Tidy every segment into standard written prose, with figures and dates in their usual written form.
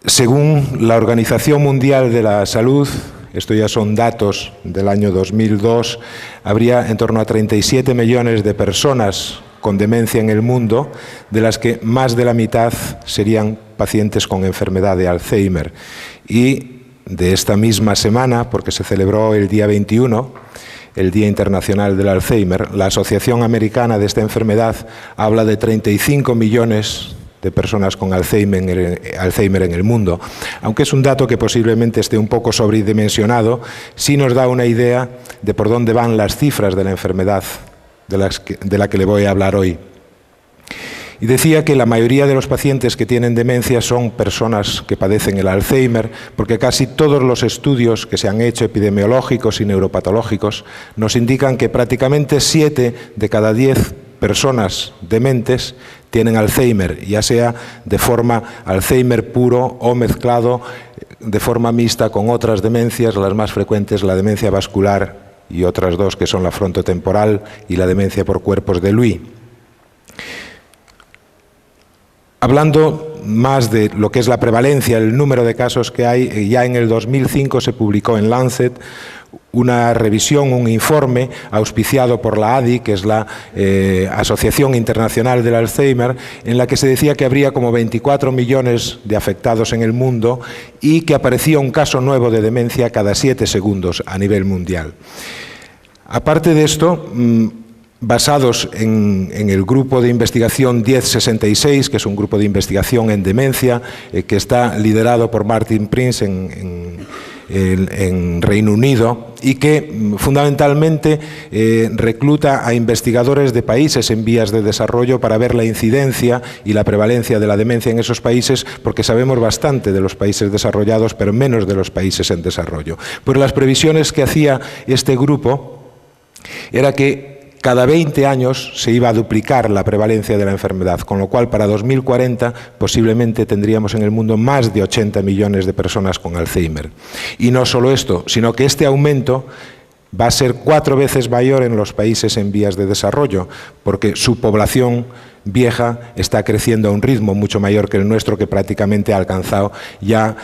Según la Organización Mundial de la Salud, esto ya son datos del año 2002, habría en torno a 37 millones de personas con demencia en el mundo, de las que más de la mitad serían pacientes con enfermedad de Alzheimer. Y de esta misma semana, porque se celebró el día 21, el Día Internacional del Alzheimer, la Asociación Americana de esta enfermedad habla de 35 millones de personas con Alzheimer en el mundo. Aunque es un dato que posiblemente esté un poco sobredimensionado, sí nos da una idea de por dónde van las cifras de la enfermedad de la que le voy a hablar hoy. Y decía que la mayoría de los pacientes que tienen demencia son personas que padecen el Alzheimer, porque casi todos los estudios que se han hecho epidemiológicos y neuropatológicos nos indican que prácticamente 7 de cada 10 personas dementes tienen Alzheimer, ya sea de forma Alzheimer puro o mezclado de forma mixta con otras demencias, las más frecuentes la demencia vascular y otras dos que son la frontotemporal y la demencia por cuerpos de Lewy. Hablando más de lo que es la prevalencia, el número de casos que hay, ya en el 2005 se publicó en Lancet una revisión, un informe auspiciado por la ADI, que es la Asociación Internacional del Alzheimer, en la que se decía que habría como 24 millones de afectados en el mundo y que aparecía un caso nuevo de demencia cada 7 segundos a nivel mundial. Aparte de esto, basados en el grupo de investigación 1066, que es un grupo de investigación en demencia, que está liderado por Martin Prince en Reino Unido y que fundamentalmente recluta a investigadores de países en vías de desarrollo para ver la incidencia y la prevalencia de la demencia en esos países, porque sabemos bastante de los países desarrollados, pero menos de los países en desarrollo. Pues las previsiones que hacía este grupo era que cada 20 años se iba a duplicar la prevalencia de la enfermedad, con lo cual para 2040 posiblemente tendríamos en el mundo más de 80 millones de personas con Alzheimer. Y no solo esto, sino que este aumento va a ser 4 veces mayor en los países en vías de desarrollo, porque su población vieja está creciendo a un ritmo mucho mayor que el nuestro, que prácticamente ha alcanzado ya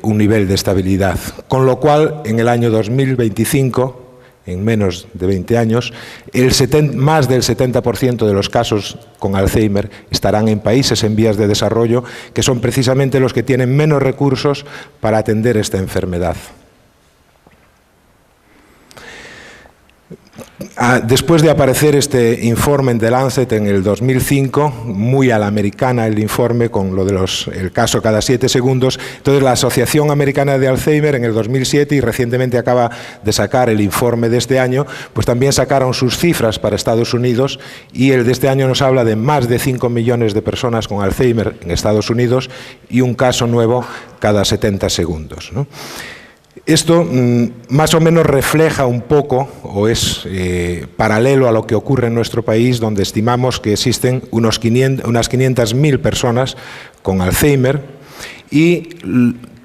un nivel de estabilidad. Con lo cual, en el año 2025, en menos de 20 años, más del 70% de los casos con Alzheimer estarán en países en vías de desarrollo, que son precisamente los que tienen menos recursos para atender esta enfermedad. Después de aparecer este informe en The Lancet en el 2005, muy a la americana el informe con lo de el caso cada 7 segundos, entonces la Asociación Americana de Alzheimer en el 2007 y recientemente acaba de sacar el informe de este año, pues también sacaron sus cifras para Estados Unidos y el de este año nos habla de más de 5 millones de personas con Alzheimer en Estados Unidos y un caso nuevo cada 70 segundos, ¿no? Esto más o menos refleja un poco, o es paralelo a lo que ocurre en nuestro país, donde estimamos que existen unas 500.000 personas con Alzheimer y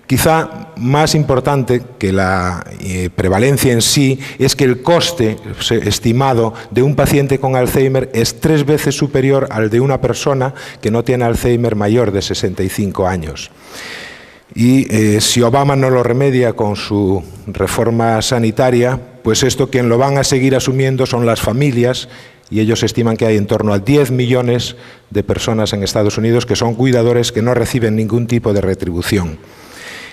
quizá más importante que la prevalencia en sí es que el coste estimado de un paciente con Alzheimer es 3 veces superior al de una persona que no tiene Alzheimer mayor de 65 años. Y si Obama no lo remedia con su reforma sanitaria, pues esto quien lo van a seguir asumiendo son las familias, y ellos estiman que hay en torno a 10 millones de personas en Estados Unidos que son cuidadores que no reciben ningún tipo de retribución.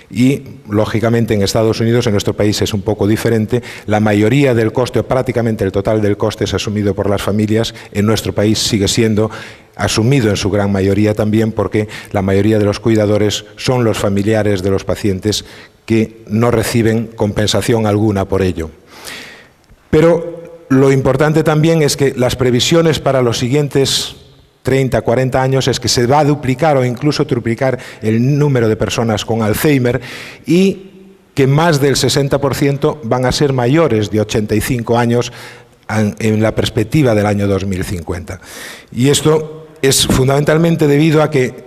Y, lógicamente, en Estados Unidos, en nuestro país es un poco diferente, la mayoría del coste, o prácticamente el total del coste es asumido por las familias. En nuestro país sigue siendo asumido en su gran mayoría también, porque la mayoría de los cuidadores son los familiares de los pacientes que no reciben compensación alguna por ello. Pero lo importante también es que las previsiones para los siguientes 30, 40 años es que se va a duplicar o incluso triplicar el número de personas con Alzheimer y que más del 60% van a ser mayores de 85 años en la perspectiva del año 2050. Y esto es fundamentalmente debido a que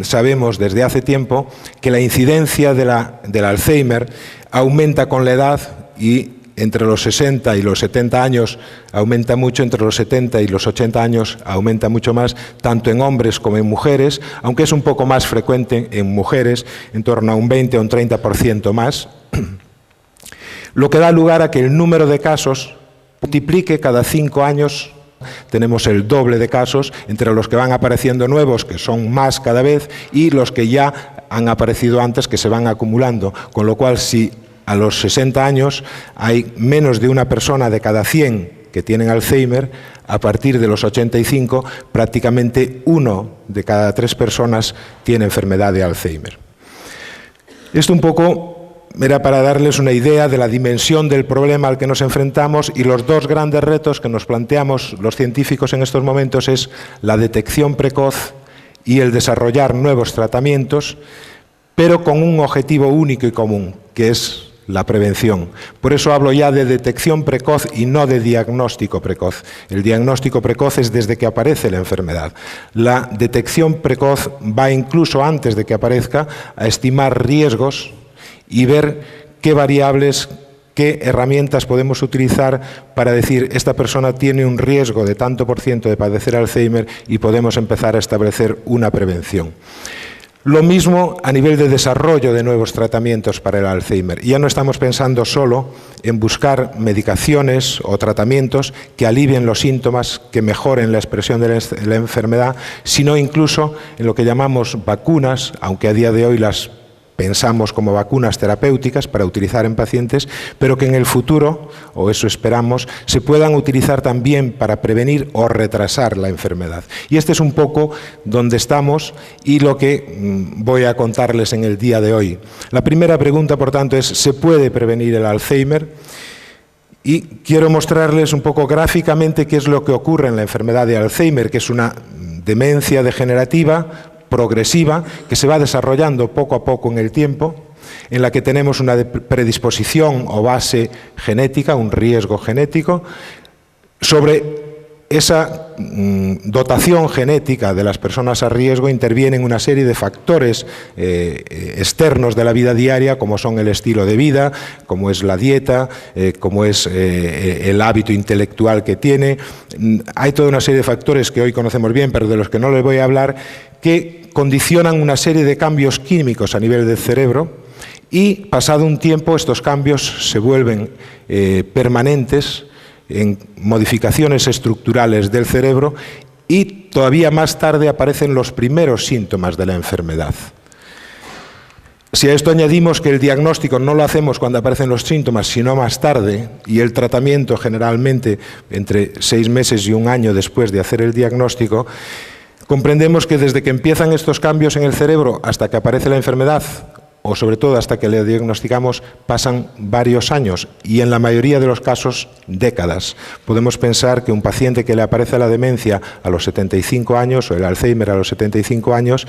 sabemos desde hace tiempo que la incidencia del Alzheimer aumenta con la edad y entre los 60 y los 70 años aumenta mucho, entre los 70 y los 80 años aumenta mucho más, tanto en hombres como en mujeres, aunque es un poco más frecuente en mujeres, en torno a un 20 o un 30% más, lo que da lugar a que el número de casos multiplique cada 5 años. Tenemos el doble de casos entre los que van apareciendo nuevos, que son más cada vez, y los que ya han aparecido antes, que se van acumulando, con lo cual si a los 60 años hay menos de una persona de cada 100 que tienen Alzheimer, a partir de los 85 prácticamente 1 de cada 3 personas tiene enfermedad de Alzheimer. Esto un poco era para darles una idea de la dimensión del problema al que nos enfrentamos, y los dos grandes retos que nos planteamos los científicos en estos momentos es la detección precoz y el desarrollar nuevos tratamientos, pero con un objetivo único y común, que es la prevención. Por eso hablo ya de detección precoz y no de diagnóstico precoz. El diagnóstico precoz es desde que aparece la enfermedad. La detección precoz va incluso antes de que aparezca a estimar riesgos y ver qué variables, qué herramientas podemos utilizar para decir esta persona tiene un riesgo de tanto por ciento de padecer Alzheimer y podemos empezar a establecer una prevención. Lo mismo a nivel de desarrollo de nuevos tratamientos para el Alzheimer. Ya no estamos pensando solo en buscar medicaciones o tratamientos que alivien los síntomas, que mejoren la expresión de la enfermedad, sino incluso en lo que llamamos vacunas, aunque a día de hoy las pensamos como vacunas terapéuticas para utilizar en pacientes, pero que en el futuro, o eso esperamos, se puedan utilizar también para prevenir o retrasar la enfermedad. Y este es un poco donde estamos y lo que voy a contarles en el día de hoy. La primera pregunta, por tanto, es ¿se puede prevenir el Alzheimer? Y quiero mostrarles un poco gráficamente qué es lo que ocurre en la enfermedad de Alzheimer, que es una demencia degenerativa progresiva que se va desarrollando poco a poco en el tiempo, en la que tenemos una predisposición o base genética, un riesgo genético. Sobre esa dotación genética de las personas a riesgo intervienen una serie de factores externos de la vida diaria, como son el estilo de vida, como es la dieta, como es el hábito intelectual que tiene. Hay toda una serie de factores que hoy conocemos bien, pero de los que no les voy a hablar, que condicionan una serie de cambios químicos a nivel del cerebro, y pasado un tiempo estos cambios se vuelven permanentes en modificaciones estructurales del cerebro, y todavía más tarde aparecen los primeros síntomas de la enfermedad. Si a esto añadimos que el diagnóstico no lo hacemos cuando aparecen los síntomas, sino más tarde, y el tratamiento generalmente entre 6 meses y 1 año después de hacer el diagnóstico, comprendemos que desde que empiezan estos cambios en el cerebro hasta que aparece la enfermedad, o sobre todo hasta que le diagnosticamos, pasan varios años y en la mayoría de los casos décadas. Podemos pensar que un paciente que le aparece la demencia a los 75 años o el Alzheimer a los 75 años,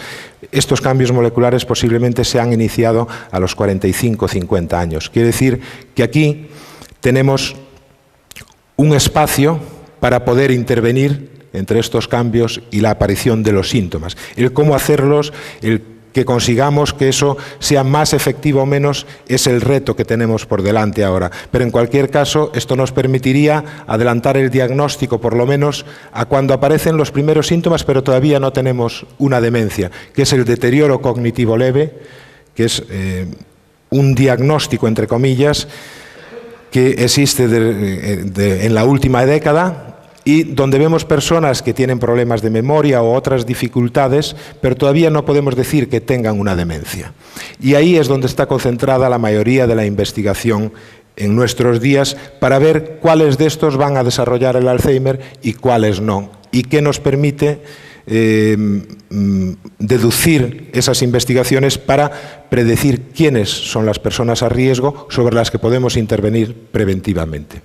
estos cambios moleculares posiblemente se han iniciado a los 45 o 50 años. Quiere decir que aquí tenemos un espacio para poder intervenir entre estos cambios y la aparición de los síntomas. El cómo hacerlos, el que consigamos que eso sea más efectivo o menos, es el reto que tenemos por delante ahora. Pero en cualquier caso, esto nos permitiría adelantar el diagnóstico, por lo menos, a cuando aparecen los primeros síntomas, pero todavía no tenemos una demencia, que es el deterioro cognitivo leve, que es un diagnóstico, entre comillas, que existe en la última década, y donde vemos personas que tienen problemas de memoria o otras dificultades, pero todavía no podemos decir que tengan una demencia. Y ahí es donde está concentrada la mayoría de la investigación en nuestros días, para ver cuáles de estos van a desarrollar el Alzheimer y cuáles no, y qué nos permite deducir esas investigaciones para predecir quiénes son las personas a riesgo sobre las que podemos intervenir preventivamente.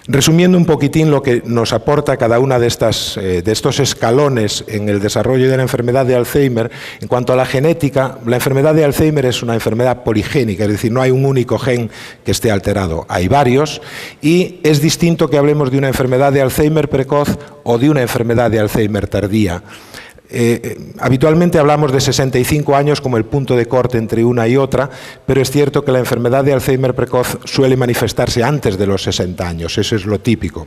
Resumiendo un poquitín lo que nos aporta cada una de estos escalones en el desarrollo de la enfermedad de Alzheimer, en cuanto a la genética, la enfermedad de Alzheimer es una enfermedad poligénica, es decir, no hay un único gen que esté alterado, hay varios, y es distinto que hablemos de una enfermedad de Alzheimer precoz o de una enfermedad de Alzheimer tardía. Habitualmente hablamos de 65 años como el punto de corte entre una y otra, pero es cierto que la enfermedad de Alzheimer precoz suele manifestarse antes de los 60 años, eso es lo típico.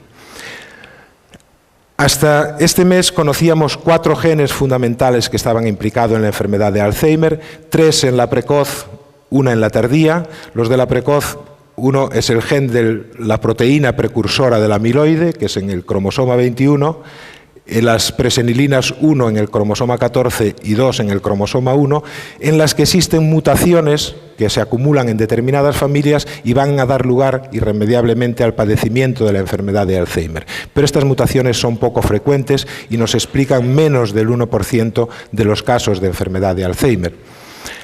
Hasta este mes conocíamos 4 genes fundamentales que estaban implicados en la enfermedad de Alzheimer, 3 en la precoz, 1 en la tardía. Los de la precoz, uno es el gen de la proteína precursora del amiloide, que es en el cromosoma 21, las presenilinas 1 en el cromosoma 14 y 2 en el cromosoma 1, en las que existen mutaciones que se acumulan en determinadas familias y van a dar lugar irremediablemente al padecimiento de la enfermedad de Alzheimer. Pero estas mutaciones son poco frecuentes y nos explican menos del 1% de los casos de enfermedad de Alzheimer.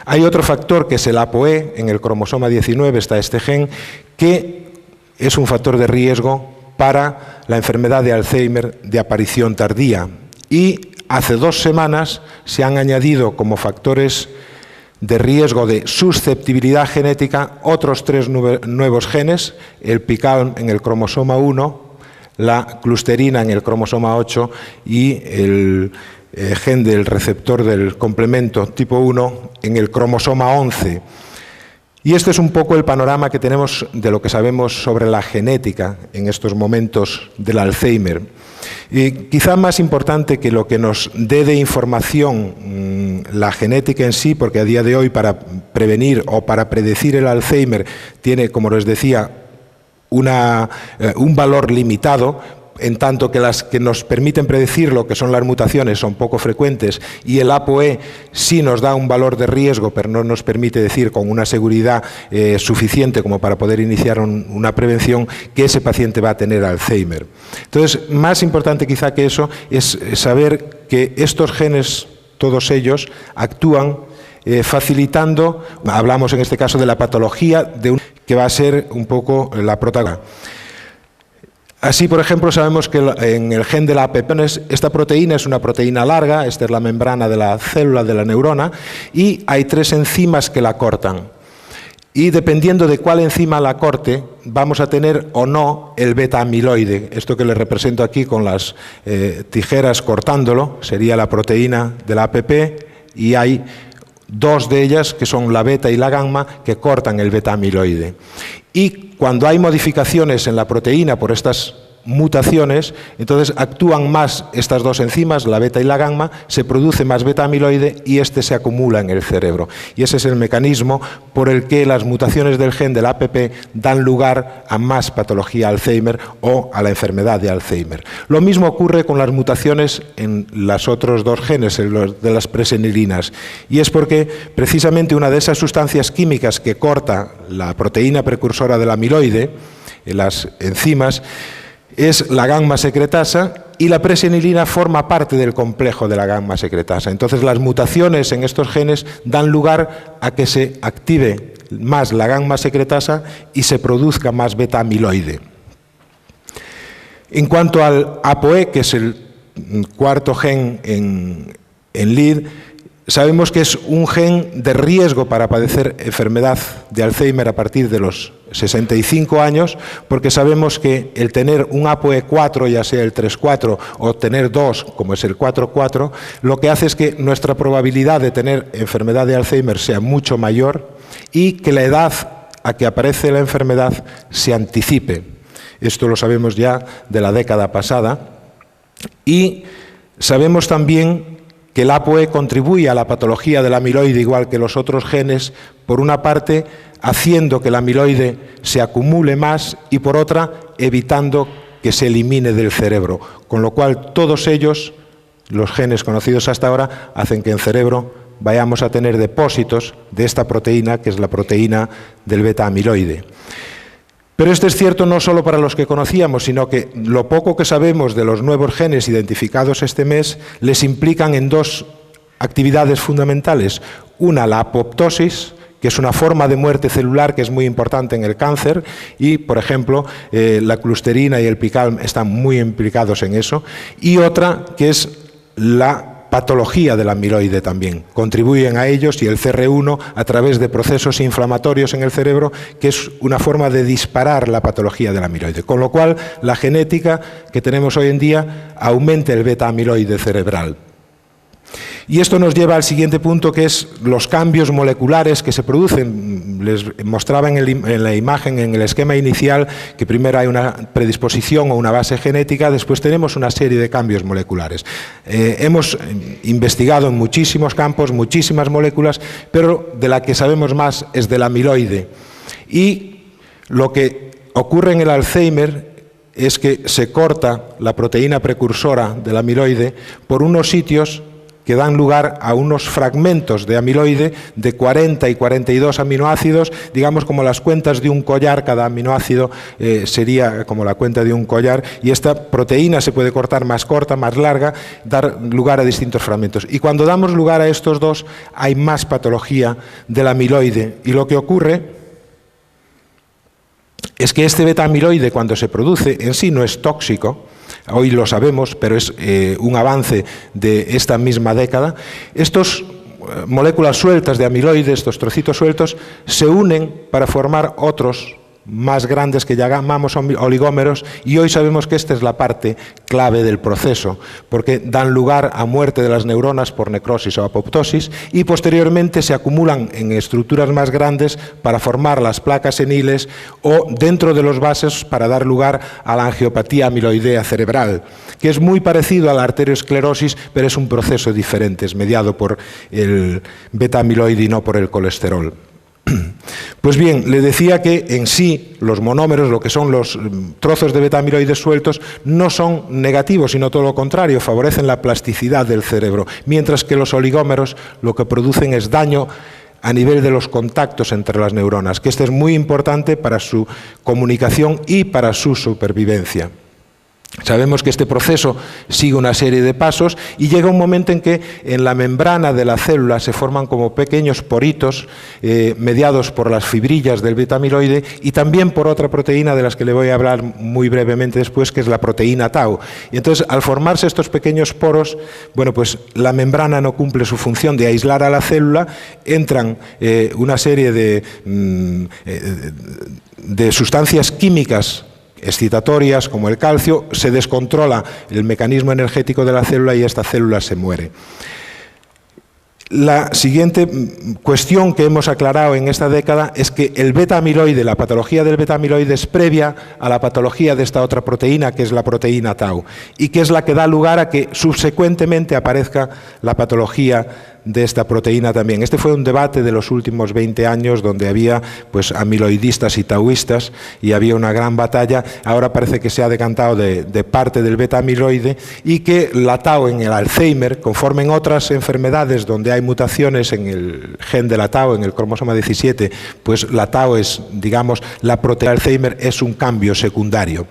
Hay otro factor que es el ApoE, en el cromosoma 19 está este gen, que es un factor de riesgo para la enfermedad de Alzheimer de aparición tardía. Y hace 2 semanas se han añadido como factores de riesgo de susceptibilidad genética otros 3 nuevos genes, el PICALM en el cromosoma 1, la clusterina en el cromosoma 8 y el gen del receptor del complemento tipo 1 en el cromosoma 11. Y este es un poco el panorama que tenemos de lo que sabemos sobre la genética en estos momentos del Alzheimer. Y quizá más importante que lo que nos dé de información la genética en sí, porque a día de hoy para prevenir o para predecir el Alzheimer tiene, como les decía, un valor limitado, en tanto que las que nos permiten predecirlo, que son las mutaciones, son poco frecuentes, y el ApoE sí nos da un valor de riesgo, pero no nos permite decir con una seguridad suficiente como para poder iniciar una prevención que ese paciente va a tener Alzheimer. Entonces, más importante quizá que eso es saber que estos genes, todos ellos, actúan facilitando, hablamos en este caso de la patología, que va a ser un poco la protagonista. Así, por ejemplo, sabemos que en el gen de la APP, esta proteína es una proteína larga, esta es la membrana de la célula, de la neurona, y hay 3 enzimas que la cortan. Y dependiendo de cuál enzima la corte, vamos a tener o no el beta-amiloide. Esto que les represento aquí con las tijeras cortándolo, sería la proteína de la APP, y hay 2 de ellas, que son la beta y la gamma, que cortan el beta-amiloide. Y cuando hay modificaciones en la proteína por estas mutaciones, entonces actúan más estas 2 enzimas, la beta y la gamma, se produce más beta-amiloide y este se acumula en el cerebro. Y ese es el mecanismo por el que las mutaciones del gen del APP dan lugar a más patología Alzheimer o a la enfermedad de Alzheimer. Lo mismo ocurre con las mutaciones en los otros 2 genes, de las presenilinas. Y es porque precisamente una de esas sustancias químicas que corta la proteína precursora del amiloide, las enzimas, es la gamma secretasa, y la presenilina forma parte del complejo de la gamma secretasa. Entonces las mutaciones en estos genes dan lugar a que se active más la gamma secretasa y se produzca más beta-amiloide. En cuanto al ApoE, que es el 4º gen en LID, sabemos que es un gen de riesgo para padecer enfermedad de Alzheimer a partir de los 65 años, porque sabemos que el tener un ApoE4, ya sea el 3,4 o tener 2, como es el 4,4, lo que hace es que nuestra probabilidad de tener enfermedad de Alzheimer sea mucho mayor y que la edad a que aparece la enfermedad se anticipe. Esto lo sabemos ya de la década pasada. Y sabemos también que el ApoE contribuye a la patología del amiloide igual que los otros genes, por una parte haciendo que el amiloide se acumule más y por otra evitando que se elimine del cerebro, con lo cual todos ellos, los genes conocidos hasta ahora, hacen que en cerebro vayamos a tener depósitos de esta proteína, que es la proteína del beta-amiloide. Pero esto es cierto no solo para los que conocíamos, sino que lo poco que sabemos de los nuevos genes identificados este mes les implican en 2 actividades fundamentales. Una, la apoptosis, que es una forma de muerte celular que es muy importante en el cáncer y, por ejemplo, la clusterina y el PICALM están muy implicados en eso. Y otra, que es la patología del amiloide también. Contribuyen a ellos y el CR1 a través de procesos inflamatorios en el cerebro, que es una forma de disparar la patología del amiloide. Con lo cual, la genética que tenemos hoy en día aumenta el beta-amiloide cerebral. Y esto nos lleva al siguiente punto, que es los cambios moleculares que se producen. Les mostraba en la imagen, en el esquema inicial, que primero hay una predisposición o una base genética, después tenemos una serie de cambios moleculares. Hemos investigado en muchísimos campos, muchísimas moléculas, pero de la que sabemos más es del amiloide. Y lo que ocurre en el Alzheimer es que se corta la proteína precursora del amiloide por unos sitios que dan lugar a unos fragmentos de amiloide de 40 y 42 aminoácidos, digamos como las cuentas de un collar. Cada aminoácido sería como la cuenta de un collar, y esta proteína se puede cortar más corta, más larga, dar lugar a distintos fragmentos. Y cuando damos lugar a estos dos, hay más patología del amiloide, y lo que ocurre es que este beta-amiloide, cuando se produce, en sí no es tóxico. Hoy lo sabemos, pero es un avance de esta misma década. Estas moléculas sueltas de amiloide, estos trocitos sueltos, se unen para formar otros más grandes que llamamos oligómeros, y hoy sabemos que esta es la parte clave del proceso, porque dan lugar a muerte de las neuronas por necrosis o apoptosis, y posteriormente se acumulan en estructuras más grandes para formar las placas seniles o dentro de los vasos para dar lugar a la angiopatía amiloidea cerebral, que es muy parecido a la arteriosclerosis, pero es un proceso diferente, es mediado por el beta-amiloide y no por el colesterol. Pues bien, le decía que en sí los monómeros, lo que son los trozos de beta-amiloides sueltos, no son negativos, sino todo lo contrario, favorecen la plasticidad del cerebro, mientras que los oligómeros lo que producen es daño a nivel de los contactos entre las neuronas, que esto es muy importante para su comunicación y para su supervivencia. Sabemos que este proceso sigue una serie de pasos y llega un momento en que en la membrana de la célula se forman como pequeños poritos mediados por las fibrillas del beta-amiloide y también por otra proteína de las que le voy a hablar muy brevemente después, que es la proteína tau. Y entonces, al formarse estos pequeños poros, bueno, pues la membrana no cumple su función de aislar a la célula, entran una serie de sustancias químicas excitatorias como el calcio, se descontrola el mecanismo energético de la célula y esta célula se muere. La siguiente cuestión que hemos aclarado en esta década es que el beta-amiloide, la patología del beta-amiloide es previa a la patología de esta otra proteína, que es la proteína tau, y que es la que da lugar a que subsecuentemente aparezca la patología de esta proteína también. Este fue un debate de los últimos 20 años donde había pues amiloidistas y tauistas y había una gran batalla. Ahora parece que se ha decantado de parte del beta-amiloide y que la tau en el Alzheimer, conforme en otras enfermedades donde hay mutaciones en el gen de la tau, en el cromosoma 17, pues la tau es, digamos, la proteína del Alzheimer es un cambio secundario.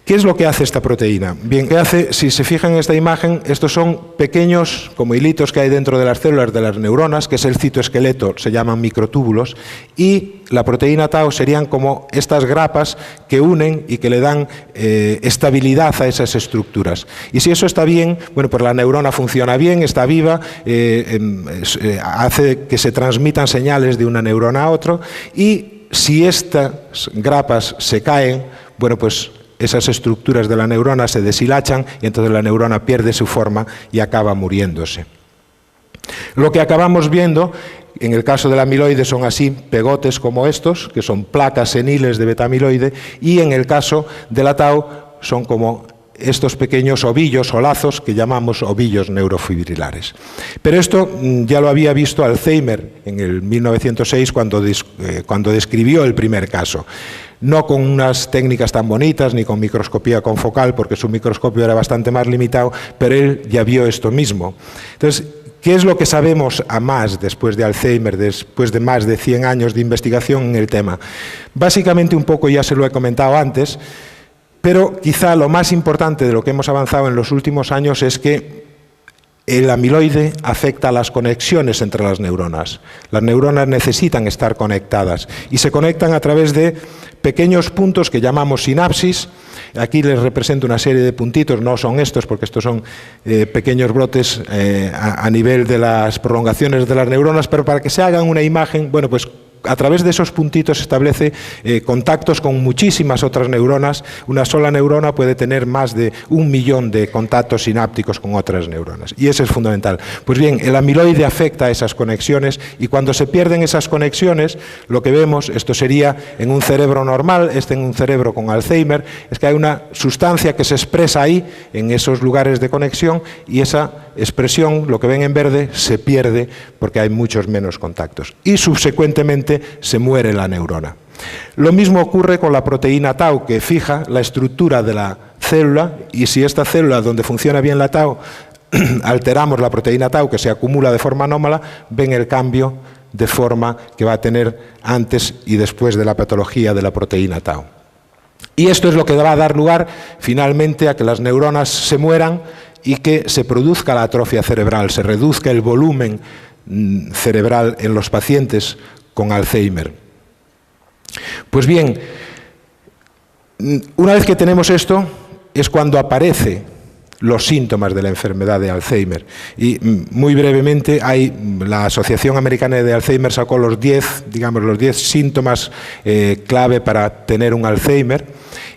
¿Qué es lo que hace esta proteína? Bien, ¿qué hace? Si se fijan en esta imagen, estos son pequeños como hilitos que hay dentro de las células de las neuronas, que es el citoesqueleto, se llaman microtúbulos, y la proteína tau serían como estas grapas que unen y que le dan estabilidad a esas estructuras. Y si eso está bien, bueno, pues la neurona funciona bien, está viva, hace que se transmitan señales de una neurona a otra, y si estas grapas se caen, bueno, pues esas estructuras de la neurona se deshilachan y entonces la neurona pierde su forma y acaba muriéndose. Lo que acabamos viendo, en el caso del amiloide son así, pegotes como estos, que son placas seniles de beta-amiloide, y en el caso de la tau son como estos pequeños ovillos o lazos que llamamos ovillos neurofibrilares. Pero esto ya lo había visto Alzheimer en el 1906 cuando describió el primer caso. No con unas técnicas tan bonitas, ni con microscopía confocal, porque su microscopio era bastante más limitado, pero él ya vio esto mismo. Entonces, ¿qué es lo que sabemos a más después de Alzheimer, después de más de 100 años de investigación en el tema? Básicamente un poco ya se lo he comentado antes, pero quizá lo más importante de lo que hemos avanzado en los últimos años es que el amiloide afecta a las conexiones entre las neuronas. Las neuronas necesitan estar conectadas y se conectan a través de pequeños puntos que llamamos sinapsis. Aquí les represento una serie de puntitos, no son estos porque estos son pequeños brotes a nivel de las prolongaciones de las neuronas, pero para que se hagan una imagen, bueno, pues a través de esos puntitos establece contactos con muchísimas otras neuronas. Una sola neurona puede tener más de 1 millón de contactos sinápticos con otras neuronas, y eso es fundamental. Pues bien, el amiloide afecta a esas conexiones, y cuando se pierden esas conexiones, lo que vemos, esto sería en un cerebro normal, en un cerebro con Alzheimer, es que hay una sustancia que se expresa ahí, en esos lugares de conexión, y esa expresión, lo que ven en verde, se pierde porque hay muchos menos contactos, y subsecuentemente se muere la neurona. Lo mismo ocurre con la proteína tau, que fija la estructura de la célula, y si esta célula donde funciona bien la tau alteramos la proteína tau, que se acumula de forma anómala, ven el cambio de forma que va a tener antes y después de la patología de la proteína tau. Y esto es lo que va a dar lugar finalmente a que las neuronas se mueran y que se produzca la atrofia cerebral, se reduzca el volumen cerebral en los pacientes con Alzheimer. Pues bien, una vez que tenemos esto, es cuando aparecen los síntomas de la enfermedad de Alzheimer. Y muy brevemente, la Asociación Americana de Alzheimer sacó los 10 síntomas clave para tener un Alzheimer,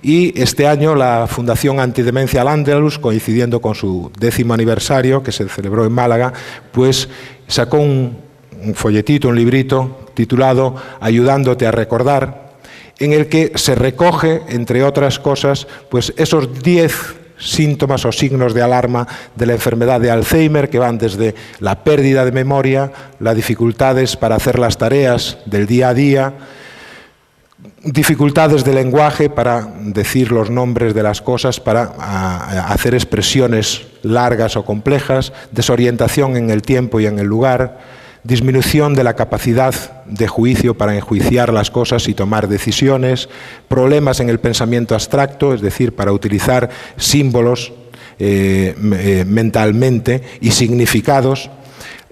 y este año la Fundación Antidemencia Al-Andalus, coincidiendo con su 10º aniversario, que se celebró en Málaga, pues sacó un folletito, un librito titulado Ayudándote a recordar, en el que se recoge, entre otras cosas, pues esos 10 síntomas o signos de alarma de la enfermedad de Alzheimer, que van desde la pérdida de memoria, las dificultades para hacer las tareas del día a día, dificultades de lenguaje para decir los nombres de las cosas, para hacer expresiones largas o complejas, desorientación en el tiempo y en el lugar, disminución de la capacidad de juicio para enjuiciar las cosas y tomar decisiones, problemas en el pensamiento abstracto, es decir, para utilizar símbolos mentalmente y significados,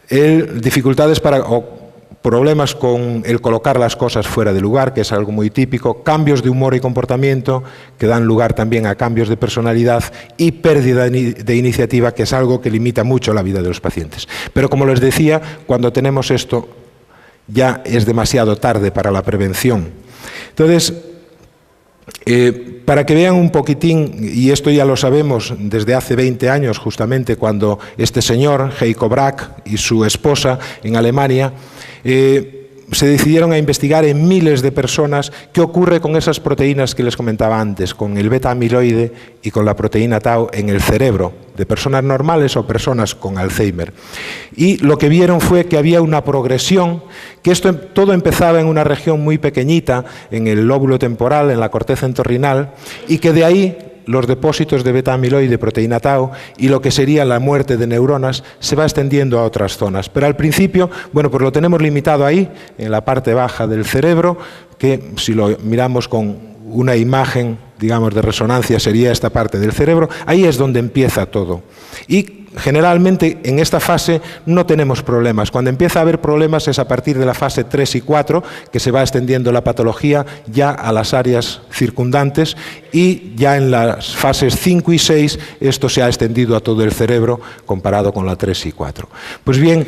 dificultades o problemas con el colocar las cosas fuera de lugar, que es algo muy típico, cambios de humor y comportamiento, que dan lugar también a cambios de personalidad, y pérdida de iniciativa, que es algo que limita mucho la vida de los pacientes. Pero como les decía, cuando tenemos esto, ya es demasiado tarde para la prevención. Entonces, para que vean un poquitín, y esto ya lo sabemos desde hace 20 años, justamente cuando este señor, Heiko Brack, y su esposa en Alemania, se decidieron a investigar en miles de personas qué ocurre con esas proteínas que les comentaba antes, con el beta-amiloide y con la proteína tau en el cerebro de personas normales o personas con Alzheimer. Y lo que vieron fue que había una progresión, que esto todo empezaba en una región muy pequeñita, en el lóbulo temporal, en la corteza entorrinal, y que de ahí los depósitos de beta-amiloide, proteína tau, y lo que sería la muerte de neuronas se va extendiendo a otras zonas. Pero al principio, bueno, pues lo tenemos limitado ahí, en la parte baja del cerebro, que si lo miramos con una imagen, digamos, de resonancia, sería esta parte del cerebro. Ahí es donde empieza todo. Y generalmente en esta fase no tenemos problemas. Cuando empieza a haber problemas es a partir de la fase 3 y 4, que se va extendiendo la patología ya a las áreas circundantes, y ya en las fases 5 y 6 esto se ha extendido a todo el cerebro comparado con la 3 y 4. Pues bien,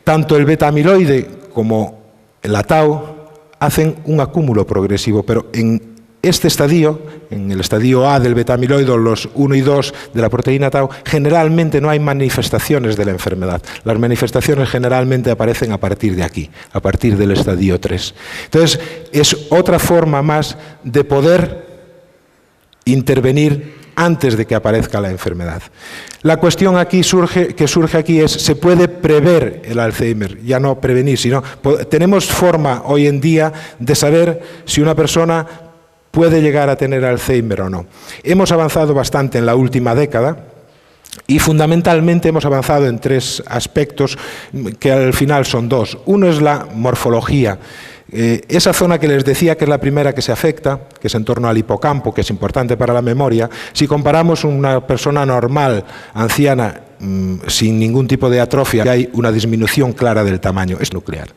tanto el beta-amiloide como la tau hacen un acúmulo progresivo, pero en este estadio, en el estadio A del beta-amiloide, los 1 y 2 de la proteína tau, generalmente no hay manifestaciones de la enfermedad. Las manifestaciones generalmente aparecen a partir de aquí, a partir del estadio 3. Entonces, es otra forma más de poder intervenir antes de que aparezca la enfermedad. La cuestión que surge aquí es, ¿se puede prever el Alzheimer? Ya no prevenir, sino tenemos forma hoy en día de saber si una persona puede llegar a tener Alzheimer o no. Hemos avanzado bastante en la última década y fundamentalmente hemos avanzado en 3 aspectos que al final son 2. Uno es la morfología. Esa zona que les decía que es la primera que se afecta, que es en torno al hipocampo, que es importante para la memoria, si comparamos una persona normal, anciana, sin ningún tipo de atrofia, hay una disminución clara del tamaño, es nuclear.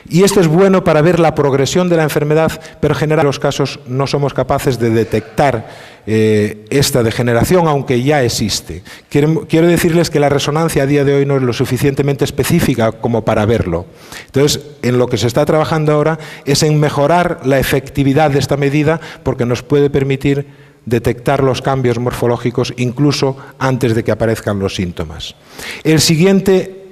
Y esto es bueno para ver la progresión de la enfermedad, pero en general en los casos no somos capaces de detectar esta degeneración, aunque ya existe. Quiero decirles que la resonancia a día de hoy no es lo suficientemente específica como para verlo. Entonces, en lo que se está trabajando ahora es en mejorar la efectividad de esta medida, porque nos puede permitir detectar los cambios morfológicos incluso antes de que aparezcan los síntomas. El siguiente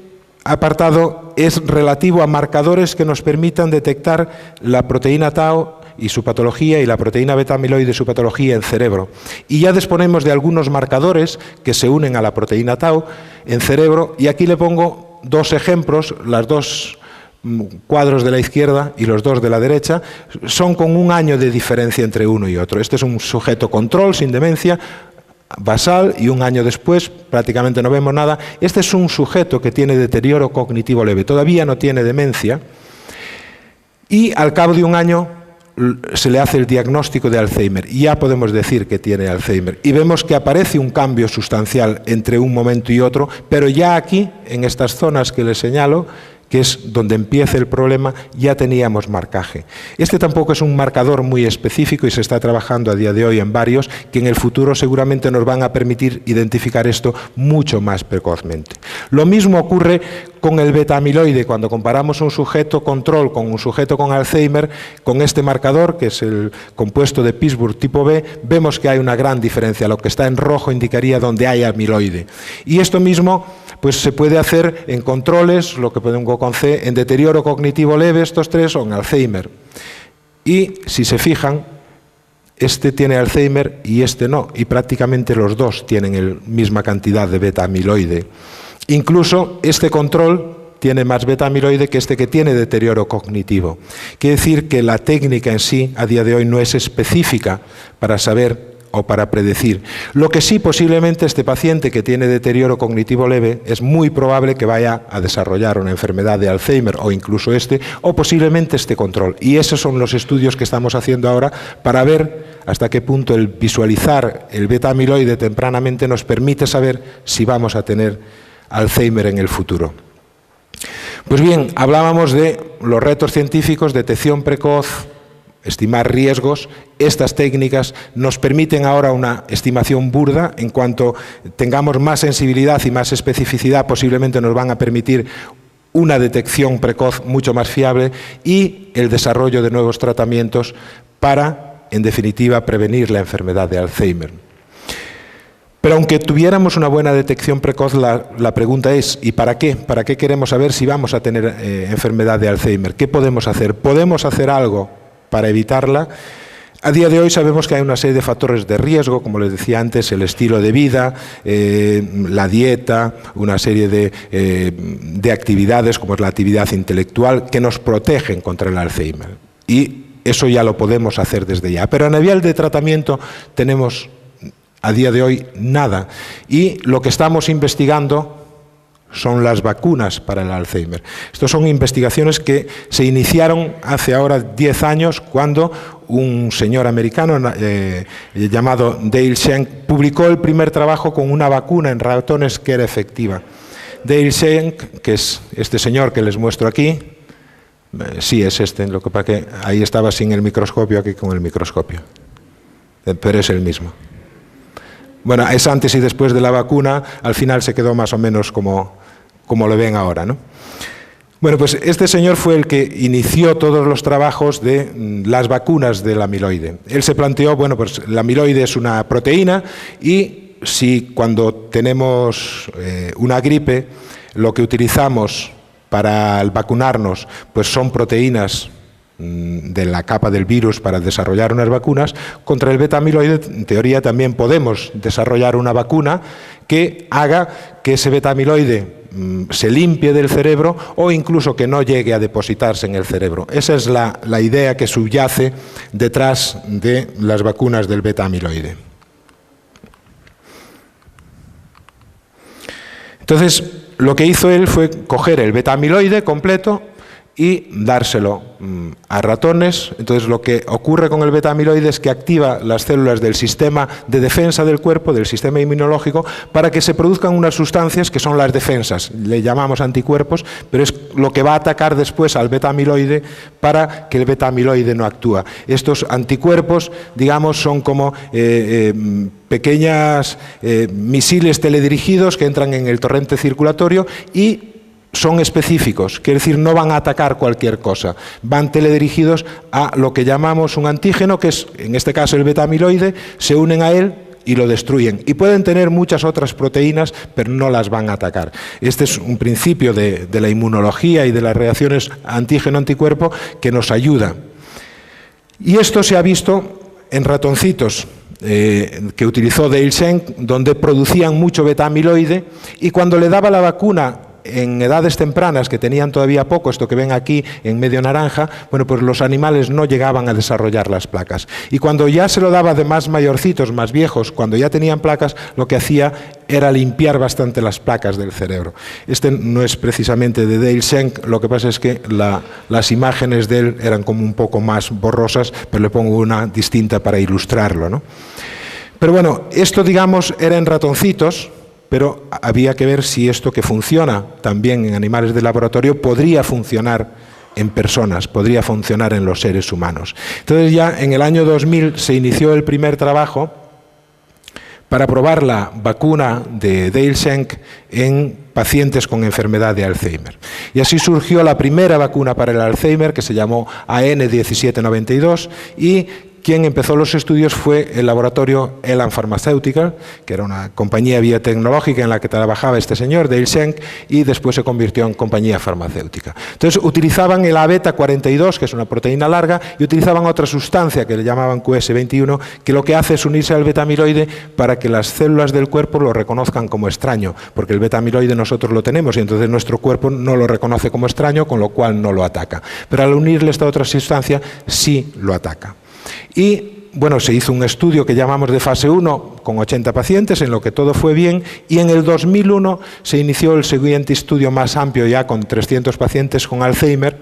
apartado es relativo a marcadores que nos permitan detectar la proteína tau y su patología y la proteína beta-amiloide y su patología en cerebro. Y ya disponemos de algunos marcadores que se unen a la proteína tau en cerebro, y aquí le pongo dos ejemplos, las dos cuadros de la izquierda y los dos de la derecha, son con un año de diferencia entre uno y otro. Este es un sujeto control sin demencia basal y un año después prácticamente no vemos nada. Este es un sujeto que tiene deterioro cognitivo leve, todavía no tiene demencia, y al cabo de un año se le hace el diagnóstico de Alzheimer y ya podemos decir que tiene Alzheimer. Y vemos que aparece un cambio sustancial entre un momento y otro, pero ya aquí, en estas zonas que les señalo, que es donde empieza el problema, ya teníamos marcaje. Este tampoco es un marcador muy específico y se está trabajando a día de hoy en varios que en el futuro seguramente nos van a permitir identificar esto mucho más precozmente. Lo mismo ocurre con el beta-amiloide. Cuando comparamos un sujeto control con un sujeto con Alzheimer, con este marcador, que es el compuesto de Pittsburgh tipo B, vemos que hay una gran diferencia. Lo que está en rojo indicaría donde hay amiloide. Y esto mismo pues se puede hacer en controles, lo que pongo con C, en deterioro cognitivo leve, estos tres, o en Alzheimer. Y si se fijan, este tiene Alzheimer y este no, y prácticamente los dos tienen la misma cantidad de beta-amiloide. Incluso este control tiene más beta-amiloide que este que tiene deterioro cognitivo. Quiere decir que la técnica en sí, a día de hoy, no es específica para saber o para predecir. Lo que sí, posiblemente este paciente que tiene deterioro cognitivo leve es muy probable que vaya a desarrollar una enfermedad de Alzheimer o incluso o posiblemente este control. Y esos son los estudios que estamos haciendo ahora para ver hasta qué punto el visualizar el beta-amiloide tempranamente nos permite saber si vamos a tener Alzheimer en el futuro. Pues bien, hablábamos de los retos científicos, detección precoz, estimar riesgos. Estas técnicas nos permiten ahora una estimación burda. En cuanto tengamos más sensibilidad y más especificidad, posiblemente nos van a permitir una detección precoz mucho más fiable y el desarrollo de nuevos tratamientos para, en definitiva, prevenir la enfermedad de Alzheimer. Pero aunque tuviéramos una buena detección precoz, la pregunta es, ¿y para qué? ¿Para qué queremos saber si vamos a tener enfermedad de Alzheimer? ¿Qué podemos hacer? ¿Podemos hacer algo para evitarla? A día de hoy sabemos que hay una serie de factores de riesgo, como les decía antes, el estilo de vida, la dieta, una serie de actividades, como es la actividad intelectual, que nos protegen contra el Alzheimer. Y eso ya lo podemos hacer desde ya. Pero a nivel de tratamiento tenemos a día de hoy nada. Y lo que estamos investigando son las vacunas para el Alzheimer. Estas son investigaciones que se iniciaron hace ahora 10 años cuando un señor americano llamado Dale Schenk publicó el primer trabajo con una vacuna en ratones que era efectiva. Dale Schenk, que es este señor que les muestro aquí, sí es este, lo que pasa que ahí estaba sin el microscopio, aquí con el microscopio, pero es el mismo. Bueno, es antes y después de la vacuna, al final se quedó más o menos como lo ven ahora, ¿no? Bueno, pues este señor fue el que inició todos los trabajos de las vacunas del amiloide. Él se planteó, bueno, pues el amiloide es una proteína y si cuando tenemos una gripe, lo que utilizamos para vacunarnos, pues son proteínas de la capa del virus para desarrollar unas vacunas, contra el beta-amiloide en teoría también podemos desarrollar una vacuna que haga que ese beta-amiloide se limpie del cerebro o incluso que no llegue a depositarse en el cerebro. Esa es la idea que subyace detrás de las vacunas del beta-amiloide. Entonces, lo que hizo él fue coger el beta-amiloide completo y dárselo a ratones. Entonces lo que ocurre con el beta-amiloide es que activa las células del sistema de defensa del cuerpo, del sistema inmunológico, para que se produzcan unas sustancias que son las defensas, le llamamos anticuerpos, pero es lo que va a atacar después al beta-amiloide para que el beta-amiloide no actúa. Estos anticuerpos, digamos, son como pequeñas misiles teledirigidos que entran en el torrente circulatorio y son específicos, quiere decir, no van a atacar cualquier cosa, van teledirigidos a lo que llamamos un antígeno, que es, en este caso, el beta-amiloide, se unen a él y lo destruyen. Y pueden tener muchas otras proteínas, pero no las van a atacar. Este es un principio de la inmunología y de las reacciones antígeno-anticuerpo que nos ayuda. Y esto se ha visto en ratoncitos que utilizó Dale Schenk, donde producían mucho beta-amiloide, y cuando le daba la vacuna en edades tempranas, que tenían todavía poco, esto que ven aquí en medio naranja, bueno, pues los animales no llegaban a desarrollar las placas. Y cuando ya se lo daba de más mayorcitos, más viejos, cuando ya tenían placas, lo que hacía era limpiar bastante las placas del cerebro. Este no es precisamente de Dale Schenk, lo que pasa es que las imágenes de él eran como un poco más borrosas, pero le pongo una distinta para ilustrarlo, ¿no? Pero bueno, esto, digamos, era en ratoncitos, pero había que ver si esto que funciona también en animales de laboratorio podría funcionar en personas, podría funcionar en los seres humanos. Entonces ya en el año 2000 se inició el primer trabajo para probar la vacuna de Dale Schenk en pacientes con enfermedad de Alzheimer. Y así surgió la primera vacuna para el Alzheimer, que se llamó AN1792, y quien empezó los estudios fue el laboratorio Elan Pharmaceutical, que era una compañía biotecnológica en la que trabajaba este señor, Dale Schenk, y después se convirtió en compañía farmacéutica. Entonces utilizaban el A-beta-42, que es una proteína larga, y utilizaban otra sustancia que le llamaban QS21, que lo que hace es unirse al beta-amiloide para que las células del cuerpo lo reconozcan como extraño, porque el beta-amiloide nosotros lo tenemos y entonces nuestro cuerpo no lo reconoce como extraño, con lo cual no lo ataca. Pero al unirle esta otra sustancia sí lo ataca. Y bueno, se hizo un estudio que llamamos de fase 1 con 80 pacientes, en lo que todo fue bien, y en el 2001 se inició el siguiente estudio más amplio, ya con 300 pacientes con Alzheimer,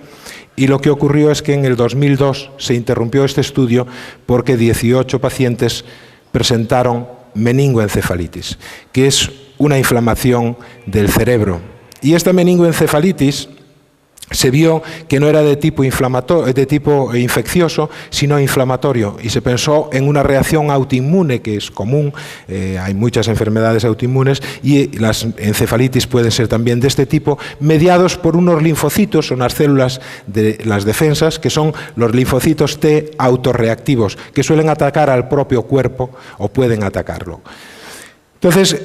y lo que ocurrió es que en el 2002 se interrumpió este estudio porque 18 pacientes presentaron meningoencefalitis, que es una inflamación del cerebro. Y esta meningoencefalitis se vio que no era de tipo infeccioso, sino inflamatorio, y se pensó en una reacción autoinmune, que es común, hay muchas enfermedades autoinmunes, y las encefalitis pueden ser también de este tipo, mediados por unos linfocitos, son las células de las defensas, que son los linfocitos T autorreactivos, que suelen atacar al propio cuerpo o pueden atacarlo. Entonces,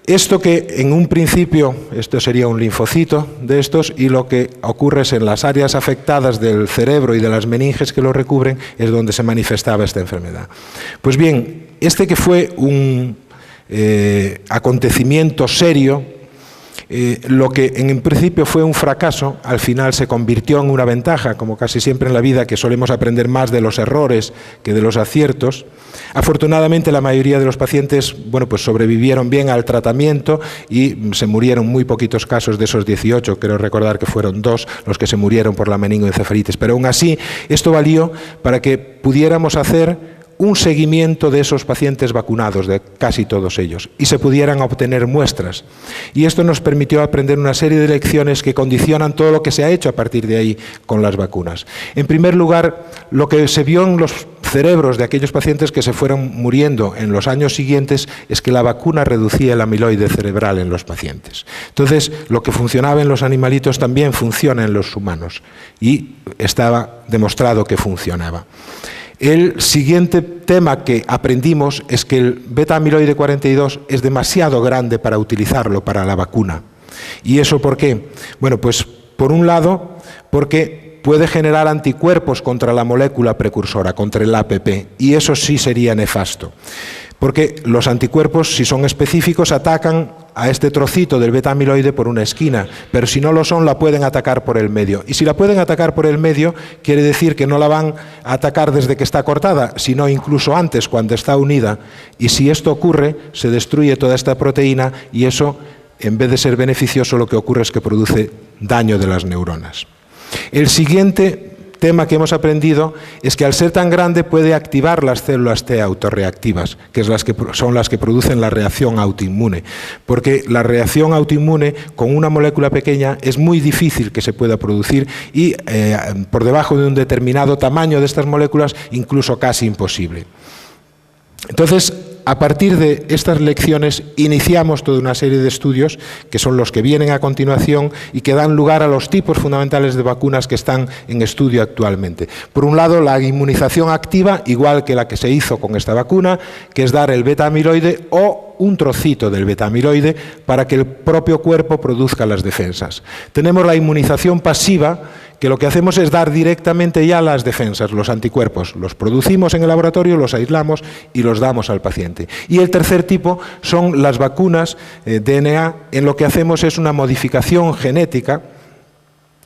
esto que en un principio, esto sería un linfocito de estos, y lo que ocurre es en las áreas afectadas del cerebro y de las meninges que lo recubren, es donde se manifestaba esta enfermedad. Pues bien, este que fue un acontecimiento serio, lo que en principio fue un fracaso, al final se convirtió en una ventaja, como casi siempre en la vida, que solemos aprender más de los errores que de los aciertos. Afortunadamente la mayoría de los pacientes, bueno, pues sobrevivieron bien al tratamiento y se murieron muy poquitos casos de esos 18, creo recordar que fueron 2 los que se murieron por la meningoencefalitis, pero aún así esto valió para que pudiéramos hacer un seguimiento de esos pacientes vacunados, de casi todos ellos, y se pudieran obtener muestras. Y esto nos permitió aprender una serie de lecciones que condicionan todo lo que se ha hecho a partir de ahí con las vacunas. En primer lugar, lo que se vio en los cerebros de aquellos pacientes que se fueron muriendo en los años siguientes es que la vacuna reducía el amiloide cerebral en los pacientes. Entonces, lo que funcionaba en los animalitos también funciona en los humanos, y estaba demostrado que funcionaba. El siguiente tema que aprendimos es que el beta-amiloide 42 es demasiado grande para utilizarlo para la vacuna. ¿Y eso por qué? Bueno, pues por un lado, porque puede generar anticuerpos contra la molécula precursora, contra el APP, y eso sí sería nefasto. Porque los anticuerpos, si son específicos, atacan a este trocito del beta-amiloide por una esquina, pero si no lo son, la pueden atacar por el medio. Y si la pueden atacar por el medio, quiere decir que no la van a atacar desde que está cortada, sino incluso antes, cuando está unida. Y si esto ocurre, se destruye toda esta proteína, y eso, en vez de ser beneficioso, lo que ocurre es que produce daño de las neuronas. El siguiente tema que hemos aprendido es que al ser tan grande puede activar las células T autorreactivas, que son las que producen la reacción autoinmune, porque la reacción autoinmune con una molécula pequeña es muy difícil que se pueda producir y por debajo de un determinado tamaño de estas moléculas incluso casi imposible. Entonces, a partir de estas lecciones iniciamos toda una serie de estudios que son los que vienen a continuación y que dan lugar a los tipos fundamentales de vacunas que están en estudio actualmente. Por un lado, la inmunización activa, igual que la que se hizo con esta vacuna, que es dar el beta-amiloide o un trocito del beta-amiloide para que el propio cuerpo produzca las defensas. Tenemos la inmunización pasiva, que lo que hacemos es dar directamente ya las defensas, los anticuerpos. Los producimos en el laboratorio, los aislamos y los damos al paciente. Y el tercer tipo son las vacunas DNA, en lo que hacemos es una modificación genética,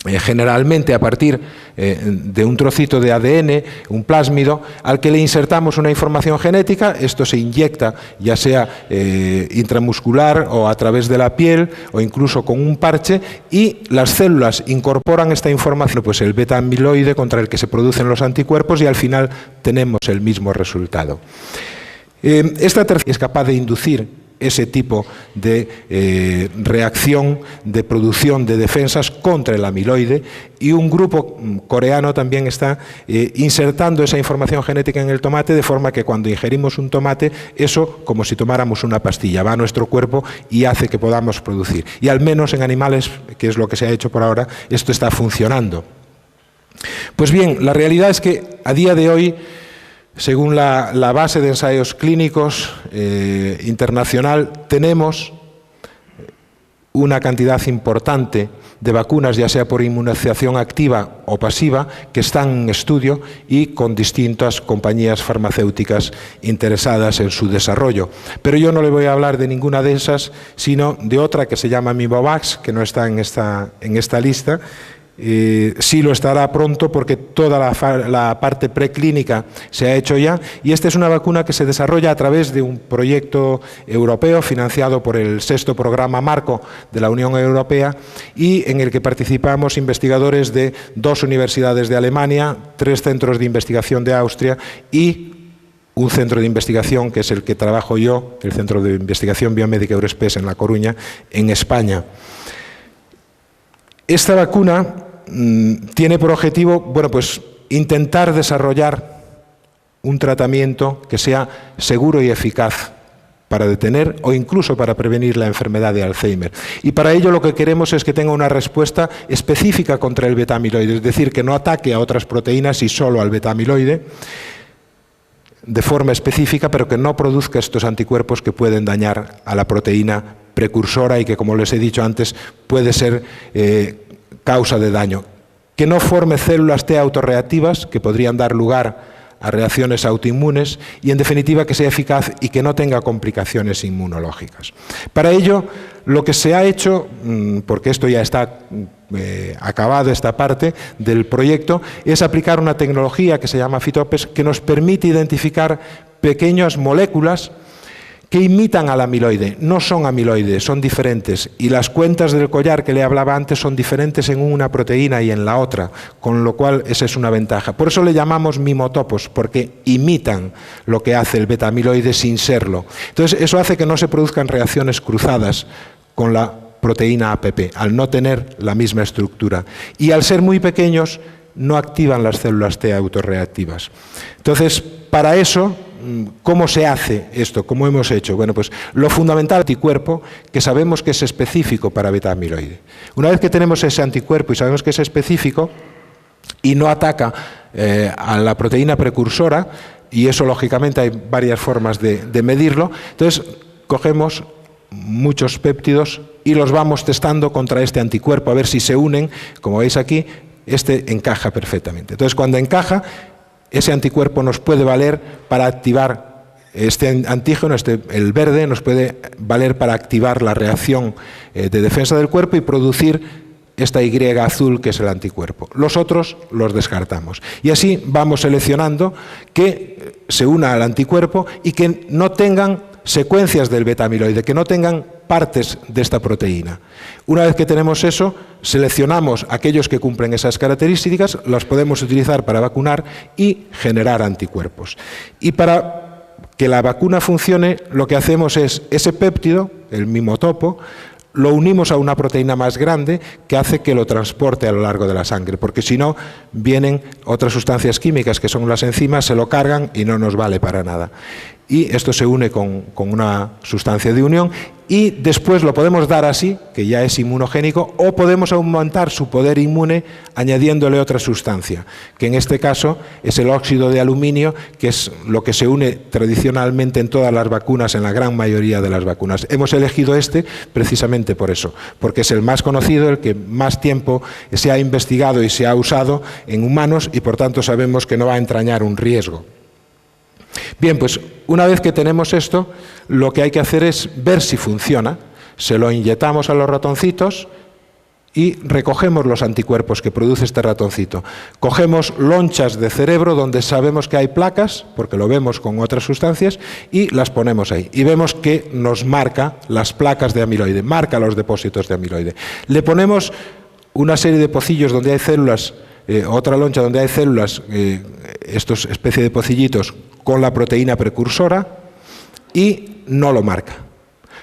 generalmente a partir de un trocito de ADN, un plásmido, al que le insertamos una información genética. Esto se inyecta ya sea intramuscular o a través de la piel o incluso con un parche, y las células incorporan esta información, pues el beta-amiloide contra el que se producen los anticuerpos, y al final tenemos el mismo resultado. Esta tercera es capaz de inducir ese tipo de reacción de producción de defensas contra el amiloide, y un grupo coreano también está insertando esa información genética en el tomate, de forma que cuando ingerimos un tomate, eso, como si tomáramos una pastilla, va a nuestro cuerpo y hace que podamos producir. Y al menos en animales, que es lo que se ha hecho por ahora, esto está funcionando. Pues bien, la realidad es que a día de hoy, según la base de ensayos clínicos internacional, tenemos una cantidad importante de vacunas, ya sea por inmunización activa o pasiva, que están en estudio y con distintas compañías farmacéuticas interesadas en su desarrollo. Pero yo no le voy a hablar de ninguna de esas, sino de otra que se llama Mimavax, que no está en esta lista. Sí lo estará pronto, porque toda la parte preclínica se ha hecho ya, y esta es una vacuna que se desarrolla a través de un proyecto europeo financiado por el 6º Programa Marco de la Unión Europea, y en el que participamos investigadores de 2 universidades de Alemania, 3 centros de investigación de Austria y un centro de investigación que es el que trabajo yo, el Centro de Investigación Biomédica Eurespes en La Coruña, en España. Esta vacuna tiene por objetivo, bueno, pues intentar desarrollar un tratamiento que sea seguro y eficaz para detener o incluso para prevenir la enfermedad de Alzheimer. Y para ello lo que queremos es que tenga una respuesta específica contra el beta-amiloide, es decir, que no ataque a otras proteínas y solo al beta-amiloide de forma específica, pero que no produzca estos anticuerpos que pueden dañar a la proteína precursora y que, como les he dicho antes, puede ser causa de daño. Que no forme células T autorreactivas que podrían dar lugar a reacciones autoinmunes y, en definitiva, que sea eficaz y que no tenga complicaciones inmunológicas. Para ello, lo que se ha hecho, porque esto ya está acabado, esta parte del proyecto, es aplicar una tecnología que se llama Fitopes, que nos permite identificar pequeñas moléculas que imitan al amiloide. No son amiloides, son diferentes, y las cuentas del collar que le hablaba antes son diferentes en una proteína y en la otra, con lo cual esa es una ventaja. Por eso le llamamos mimotopos, porque imitan lo que hace el beta-amiloide sin serlo. Entonces eso hace que no se produzcan reacciones cruzadas con la proteína APP, al no tener la misma estructura. Y al ser muy pequeños, no activan las células T autorreactivas. Entonces, para eso, ¿cómo se hace esto? ¿Cómo hemos hecho? Bueno, pues lo fundamental, anticuerpo, que sabemos que es específico para beta-amiloide. Una vez que tenemos ese anticuerpo y sabemos que es específico y no ataca a la proteína precursora, y eso lógicamente hay varias formas de medirlo, entonces cogemos muchos péptidos y los vamos testando contra este anticuerpo a ver si se unen. Como veis aquí, este encaja perfectamente. Entonces, cuando encaja, ese anticuerpo nos puede valer para activar este antígeno, el verde, nos puede valer para activar la reacción de defensa del cuerpo y producir esta Y azul, que es el anticuerpo. Los otros los descartamos. Y así vamos seleccionando que se una al anticuerpo y que no tengan secuencias del beta-amiloide, que no tengan partes de esta proteína. Una vez que tenemos eso, seleccionamos aquellos que cumplen esas características, los podemos utilizar para vacunar y generar anticuerpos. Y para que la vacuna funcione, lo que hacemos es ese péptido, el mimotopo, lo unimos a una proteína más grande que hace que lo transporte a lo largo de la sangre, porque si no, vienen otras sustancias químicas que son las enzimas, se lo cargan y no nos vale para nada. Y esto se une con una sustancia de unión y después lo podemos dar así, que ya es inmunogénico, o podemos aumentar su poder inmune añadiéndole otra sustancia, que en este caso es el óxido de aluminio, que es lo que se une tradicionalmente en todas las vacunas, en la gran mayoría de las vacunas. Hemos elegido este precisamente por eso, porque es el más conocido, el que más tiempo se ha investigado y se ha usado en humanos y por tanto sabemos que no va a entrañar un riesgo. Bien, pues una vez que tenemos esto, lo que hay que hacer es ver si funciona. Se lo inyectamos a los ratoncitos y recogemos los anticuerpos que produce este ratoncito. Cogemos lonchas de cerebro donde sabemos que hay placas, porque lo vemos con otras sustancias, y las ponemos ahí. Y vemos que nos marca las placas de amiloide, marca los depósitos de amiloide. Le ponemos una serie de pocillos donde hay células, otra loncha donde hay células, estos especie de pocillitos, con la proteína precursora y no lo marca.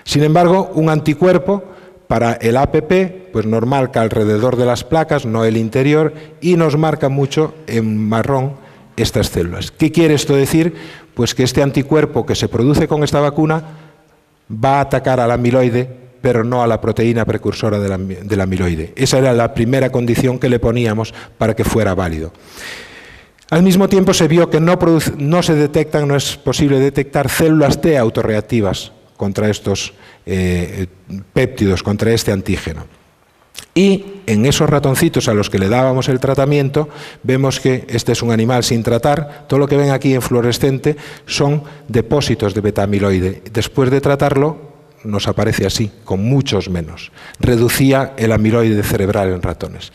Sin embargo, un anticuerpo para el APP pues nos marca alrededor de las placas, no el interior, y nos marca mucho en marrón estas células. ¿Qué quiere esto decir? Pues que este anticuerpo que se produce con esta vacuna va a atacar al amiloide, pero no a la proteína precursora del amiloide. Esa era la primera condición que le poníamos para que fuera válido. Al mismo tiempo se vio que no se detectan, no es posible detectar células T autorreactivas contra estos péptidos, contra este antígeno. Y en esos ratoncitos a los que le dábamos el tratamiento, vemos que este es un animal sin tratar, todo lo que ven aquí en fluorescente son depósitos de beta-amiloide. Después de tratarlo, nos aparece así, con muchos menos. Reducía el amiloide cerebral en ratones.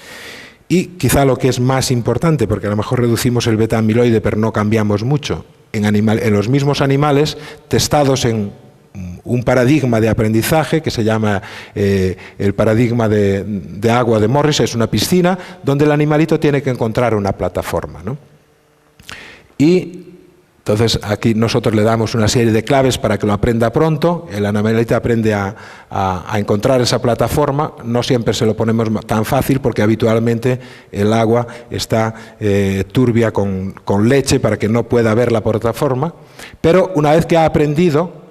Y quizá lo que es más importante, porque a lo mejor reducimos el beta-amiloide pero no cambiamos mucho, en los mismos animales testados en un paradigma de aprendizaje que se llama el paradigma de agua de Morris, es una piscina donde el animalito tiene que encontrar una plataforma, ¿no? Y entonces aquí nosotros le damos una serie de claves para que lo aprenda pronto, el animalito aprende a encontrar esa plataforma, no siempre se lo ponemos tan fácil porque habitualmente el agua está turbia con leche para que no pueda ver la plataforma, pero una vez que ha aprendido,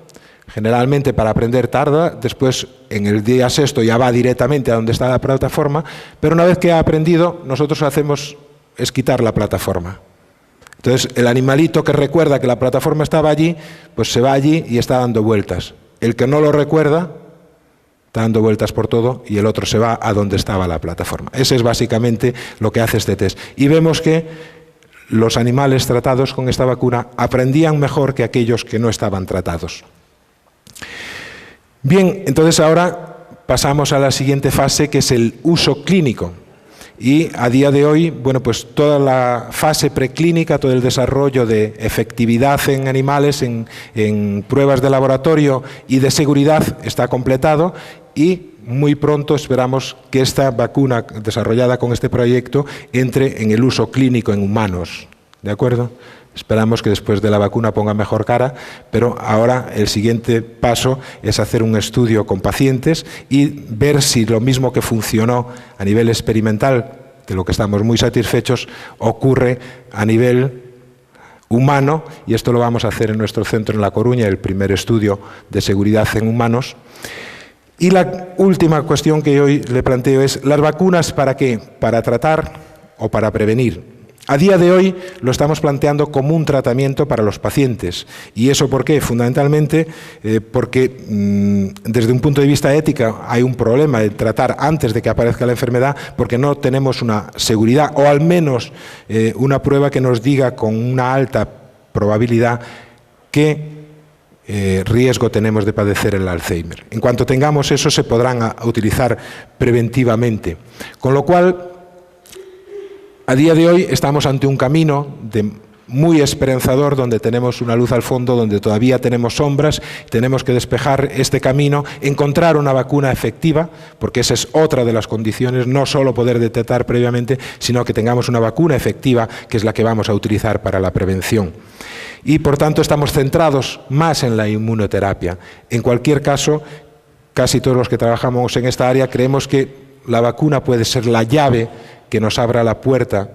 generalmente para aprender tarda, después en el día sexto ya va directamente a donde está la plataforma, pero una vez que ha aprendido nosotros hacemos es quitar la plataforma. Entonces, el animalito que recuerda que la plataforma estaba allí, pues se va allí y está dando vueltas. El que no lo recuerda, está dando vueltas por todo y el otro se va a donde estaba la plataforma. Ese es básicamente lo que hace este test. Y vemos que los animales tratados con esta vacuna aprendían mejor que aquellos que no estaban tratados. Bien, entonces ahora pasamos a la siguiente fase, que es el uso clínico. Y a día de hoy, bueno, pues toda la fase preclínica, todo el desarrollo de efectividad en animales, en pruebas de laboratorio y de seguridad está completado y muy pronto esperamos que esta vacuna desarrollada con este proyecto entre en el uso clínico en humanos, ¿de acuerdo? Esperamos que después de la vacuna ponga mejor cara, pero ahora el siguiente paso es hacer un estudio con pacientes y ver si lo mismo que funcionó a nivel experimental, de lo que estamos muy satisfechos, ocurre a nivel humano, y esto lo vamos a hacer en nuestro centro en La Coruña, el primer estudio de seguridad en humanos. Y la última cuestión que hoy le planteo es, ¿las vacunas para qué? ¿Para tratar o para prevenir? A día de hoy lo estamos planteando como un tratamiento para los pacientes. ¿Y eso por qué? Fundamentalmente porque desde un punto de vista ético hay un problema de tratar antes de que aparezca la enfermedad porque no tenemos una seguridad o al menos una prueba que nos diga con una alta probabilidad qué riesgo tenemos de padecer el Alzheimer. En cuanto tengamos eso se podrán utilizar preventivamente. Con lo cual, a día de hoy estamos ante un camino de muy esperanzador, donde tenemos una luz al fondo, donde todavía tenemos sombras, tenemos que despejar este camino, encontrar una vacuna efectiva, porque esa es otra de las condiciones, no solo poder detectar previamente, sino que tengamos una vacuna efectiva, que es la que vamos a utilizar para la prevención. Y por tanto estamos centrados más en la inmunoterapia. En cualquier caso, casi todos los que trabajamos en esta área creemos que la vacuna puede ser la llave que nos abra la puerta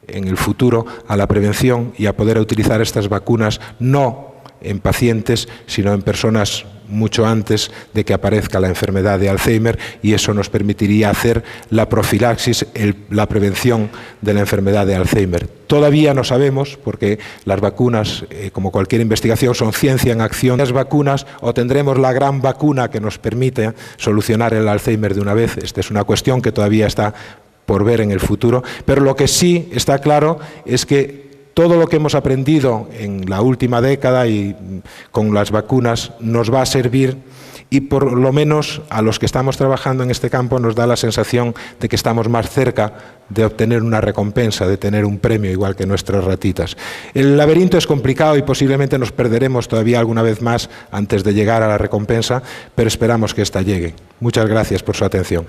en el futuro a la prevención y a poder utilizar estas vacunas no en pacientes, sino en personas mucho antes de que aparezca la enfermedad de Alzheimer, y eso nos permitiría hacer la profilaxis, la prevención de la enfermedad de Alzheimer. Todavía no sabemos, porque las vacunas, como cualquier investigación, son ciencia en acción. Las vacunas, o tendremos la gran vacuna que nos permite solucionar el Alzheimer de una vez. Esta es una cuestión que todavía está por ver en el futuro, pero lo que sí está claro es que todo lo que hemos aprendido en la última década y con las vacunas nos va a servir, y por lo menos a los que estamos trabajando en este campo nos da la sensación de que estamos más cerca de obtener una recompensa, de tener un premio igual que nuestras ratitas. El laberinto es complicado y posiblemente nos perderemos todavía alguna vez más antes de llegar a la recompensa, pero esperamos que esta llegue. Muchas gracias por su atención.